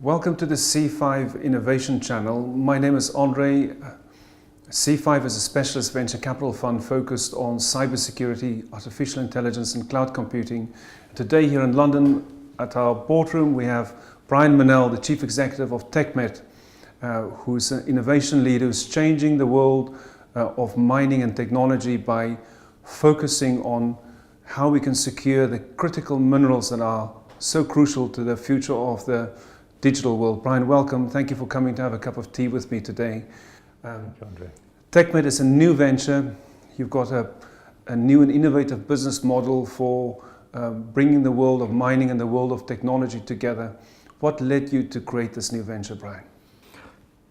Welcome to the C5 Innovation Channel. My name is André. C5 is a specialist venture capital fund focused on cybersecurity, artificial intelligence and cloud computing. Today here in London at our boardroom we have Brian Menell, the Chief Executive of TechMet, who's an innovation leader who's changing the world of mining and technology by focusing on how we can secure the critical minerals that are so crucial to the future of the digital world. Brian, welcome. Thank you for coming to have a cup of tea with me today. Thank you, André. TechMet is a new venture. You've got a new and innovative business model for bringing the world of mining and the world of technology together. What led you to create this new venture, Brian?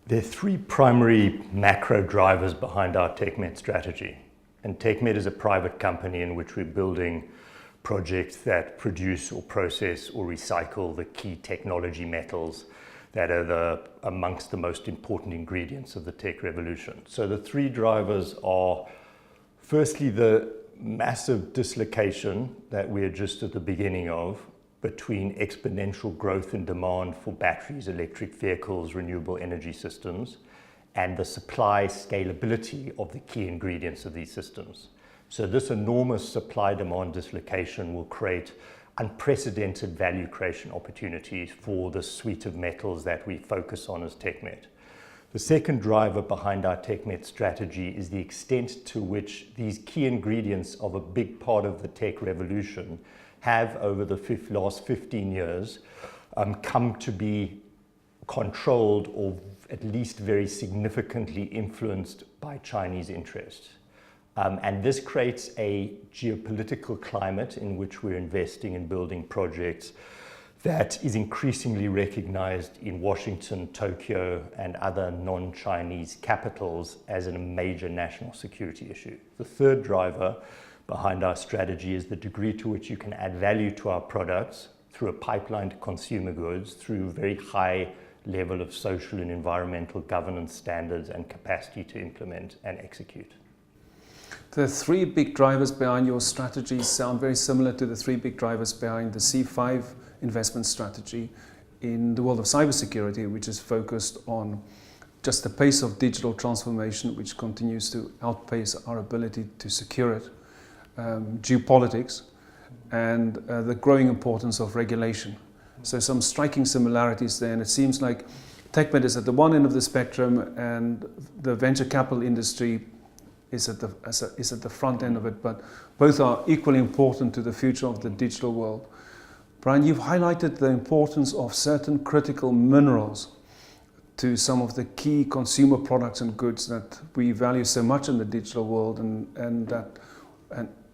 There are three primary macro drivers behind our TechMet strategy. And TechMet is a private company in which we're building projects that produce or process or recycle the key technology metals that are amongst the most important ingredients of the tech revolution. So the three drivers are, firstly, the massive dislocation that we're just at the beginning of between exponential growth in demand for batteries, electric vehicles, renewable energy systems, and the supply scalability of the key ingredients of these systems. So this enormous supply-demand dislocation will create unprecedented value creation opportunities for the suite of metals that we focus on as TechMet. The second driver behind our TechMet strategy is the extent to which these key ingredients of a big part of the tech revolution have, over the last 15 years, come to be controlled or at least very significantly influenced by Chinese interests. And this creates a geopolitical climate in which we're investing in building projects that is increasingly recognized in Washington, Tokyo, and other non-Chinese capitals as a major national security issue. The third driver behind our strategy is the degree to which you can add value to our products through a pipeline to consumer goods, through very high level of social and environmental governance standards and capacity to implement and execute. The three big drivers behind your strategy sound very similar to the three big drivers behind the C5 investment strategy in the world of cybersecurity, which is focused on just the pace of digital transformation, which continues to outpace our ability to secure it, geopolitics, and the growing importance of regulation. So some striking similarities there, and it seems like TechMet is at the one end of the spectrum and the venture capital industry is at the front end of it, but both are equally important to the future of the digital world. Brian, you've highlighted the importance of certain critical minerals to some of the key consumer products and goods that we value so much in the digital world and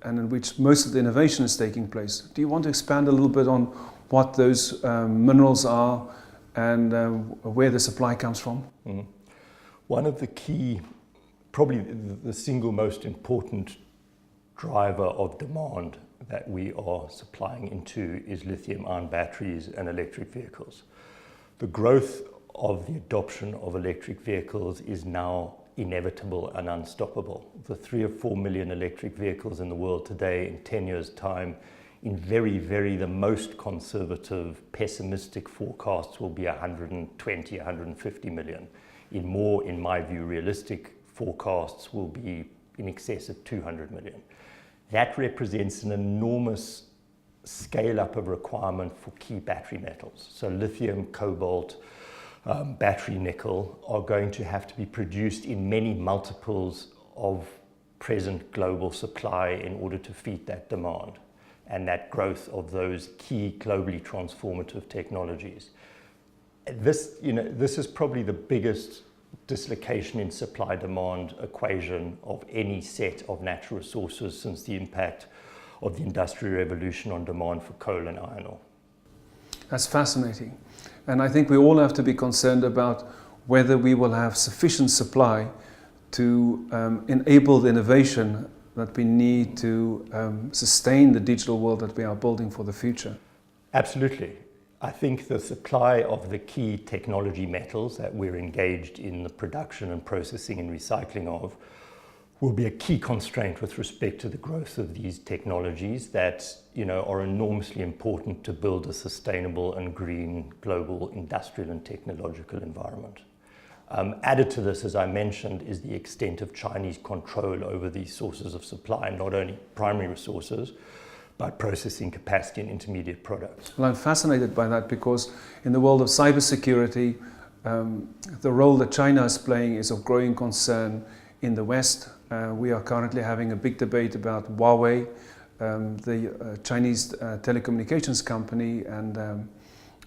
in which most of the innovation is taking place. Do you want to expand a little bit on what those minerals are and where the supply comes from? Mm-hmm. One of the key, probably the single most important driver of demand that we are supplying into is lithium-ion batteries and electric vehicles. The growth of the adoption of electric vehicles is now inevitable and unstoppable. The 3 or 4 million electric vehicles in the world today, in 10 years' time, in very the most conservative, pessimistic forecasts will be 120, 150 million. In my view, realistic forecasts will be in excess of 200 million. That represents an enormous scale-up of requirement for key battery metals. So lithium, cobalt, battery nickel are going to have to be produced in many multiples of present global supply in order to feed that demand and that growth of those key globally transformative technologies. This is probably the biggest dislocation in supply-demand equation of any set of natural resources since the impact of the Industrial Revolution on demand for coal and iron ore. That's fascinating. And I think we all have to be concerned about whether we will have sufficient supply to enable the innovation that we need to sustain the digital world that we are building for the future. Absolutely. I think the supply of the key technology metals that we're engaged in the production and processing and recycling of will be a key constraint with respect to the growth of these technologies that, are enormously important to build a sustainable and green global industrial and technological environment. Added to this, as I mentioned, is the extent of Chinese control over these sources of supply, not only primary resources, but processing capacity and intermediate products. Well, I'm fascinated by that because in the world of cybersecurity, the role that China is playing is of growing concern in the West. We are currently having a big debate about Huawei, the Chinese telecommunications company, and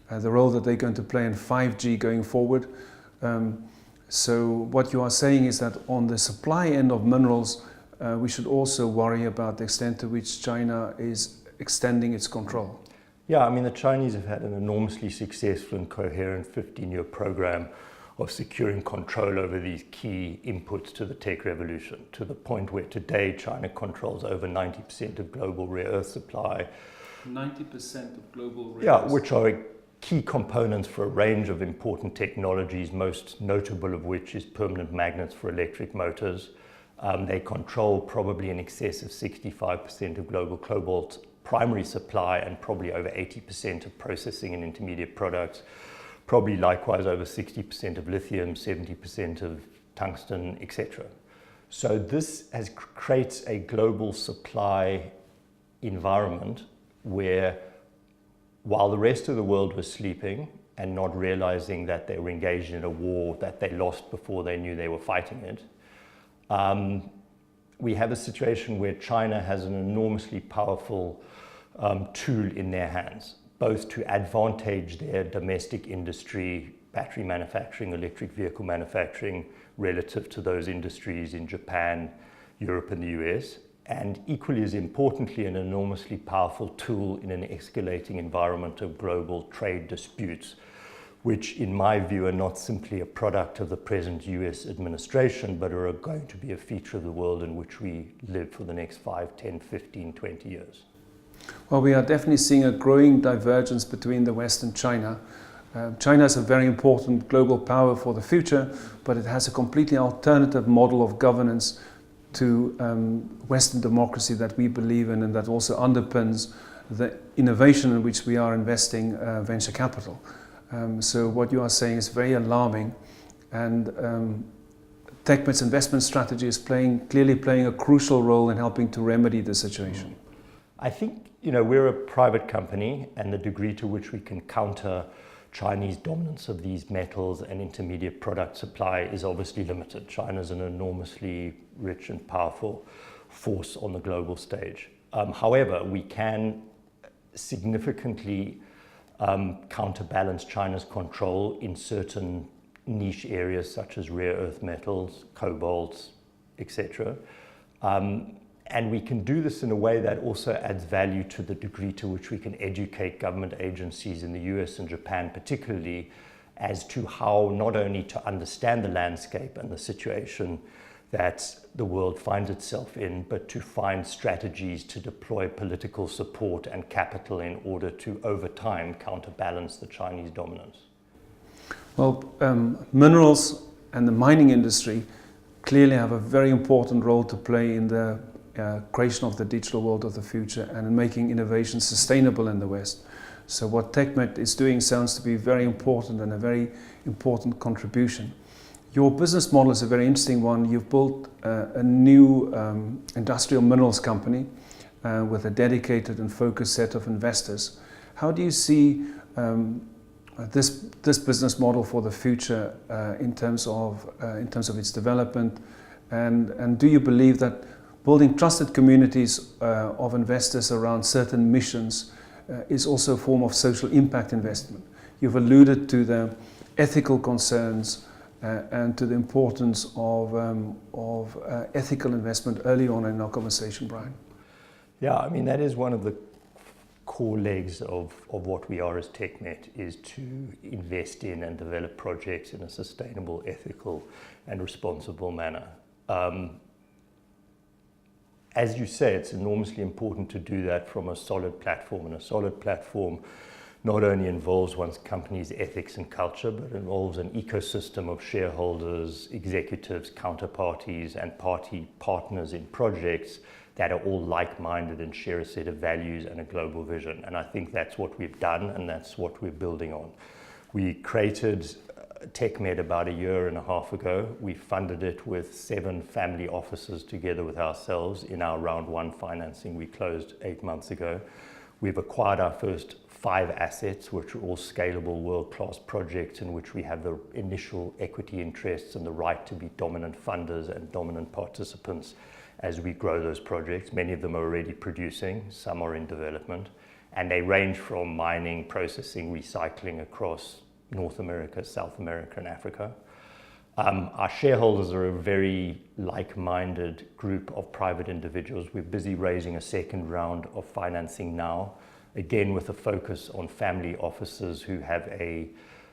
the role that they're going to play in 5G going forward. So what you are saying is that on the supply end of minerals, we should also worry about the extent to which China is extending its control. Yeah, the Chinese have had an enormously successful and coherent 15-year program of securing control over these key inputs to the tech revolution, to the point where today China controls over 90% of global rare earth supply. 90% of global rare earths. Which are key components for a range of important technologies, most notable of which is permanent magnets for electric motors. They control probably in excess of 65% of global cobalt primary supply and probably over 80% of processing and intermediate products, probably likewise over 60% of lithium, 70% of tungsten, etc. So this creates a global supply environment where, while the rest of the world was sleeping and not realizing that they were engaged in a war that they lost before they knew they were fighting it, we have a situation where China has an enormously powerful tool in their hands, both to advantage their domestic industry, battery manufacturing, electric vehicle manufacturing, relative to those industries in Japan, Europe, and the US, and equally as importantly, an enormously powerful tool in an escalating environment of global trade disputes, which in my view are not simply a product of the present US administration, but are going to be a feature of the world in which we live for the next 5, 10, 15, 20 years. Well, we are definitely seeing a growing divergence between the West and China. China is a very important global power for the future, but it has a completely alternative model of governance to Western democracy that we believe in, and that also underpins the innovation in which we are investing venture capital. So what you are saying is very alarming, and TechMet's investment strategy is clearly playing a crucial role in helping to remedy the situation. I think, we're a private company, and the degree to which we can counter Chinese dominance of these metals and intermediate product supply is obviously limited. China is an enormously rich and powerful force on the global stage. However, we can significantly counterbalance China's control in certain niche areas such as rare earth metals, cobalt, etc. And we can do this in a way that also adds value to the degree to which we can educate government agencies in the US and Japan particularly as to how not only to understand the landscape and the situation that the world finds itself in, but to find strategies to deploy political support and capital in order to, over time, counterbalance the Chinese dominance. Well, minerals and the mining industry clearly have a very important role to play in the creation of the digital world of the future and in making innovation sustainable in the West. So what TechMet is doing sounds to be very important and a very important contribution. Your business model is a very interesting one. You've built a new industrial minerals company with a dedicated and focused set of investors. How do you see this business model for the future in terms of its development? And do you believe that building trusted communities of investors around certain missions is also a form of social impact investment? You've alluded to the ethical concerns and to the importance of ethical investment early on in our conversation, Brian. Yeah, that is one of the core legs of what we are as TechMet, is to invest in and develop projects in a sustainable, ethical and responsible manner. As you say, it's enormously important to do that from a solid platform, and a solid platform not only involves one's company's ethics and culture, but involves an ecosystem of shareholders, executives, counterparties, and partners in projects that are all like-minded and share a set of values and a global vision. And I think that's what we've done, and that's what we're building on. We created TechMet about 1.5 years ago. We funded it with 7 family offices together with ourselves in our round 1 financing we closed 8 months ago. We've acquired our first 5 assets, which are all scalable world-class projects in which we have the initial equity interests and the right to be dominant funders and dominant participants as we grow those projects. Many of them are already producing, some are in development, and they range from mining, processing, recycling across North America, South America, and Africa. Our shareholders are a very like-minded group of private individuals. We're busy raising a second round of financing now, again with a focus on family offices who have a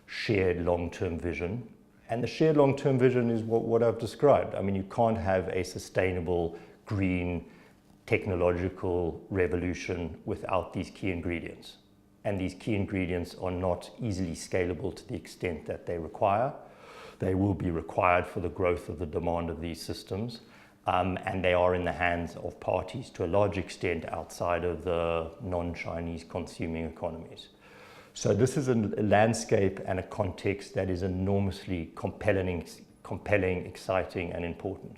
shared long-term vision. And the shared long-term vision is what I've described. I mean, you can't have a sustainable, green, technological revolution without these key ingredients. And these key ingredients are not easily scalable to the extent that they require. They will be required for the growth of the demand of these systems. And they are in the hands of parties to a large extent outside of the non-Chinese consuming economies. So this is a landscape and a context that is enormously compelling, exciting, and important.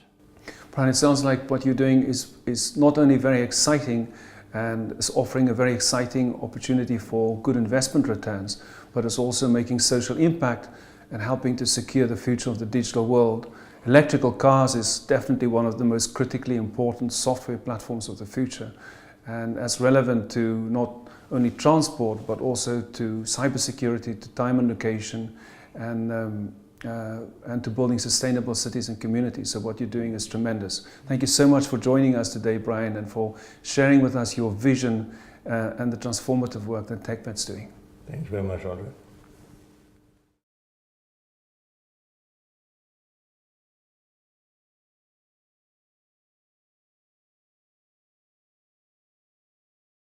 Brian, it sounds like what you're doing is not only very exciting and is offering a very exciting opportunity for good investment returns, but it's also making social impact and helping to secure the future of the digital world. Electrical cars is definitely one of the most critically important software platforms of the future, and as relevant to not only transport but also to cybersecurity, to time and location, and to building sustainable cities and communities. So what you're doing is tremendous. Thank you so much for joining us today, Brian, and for sharing with us your vision and the transformative work that TechMet's doing. Thank you very much, André.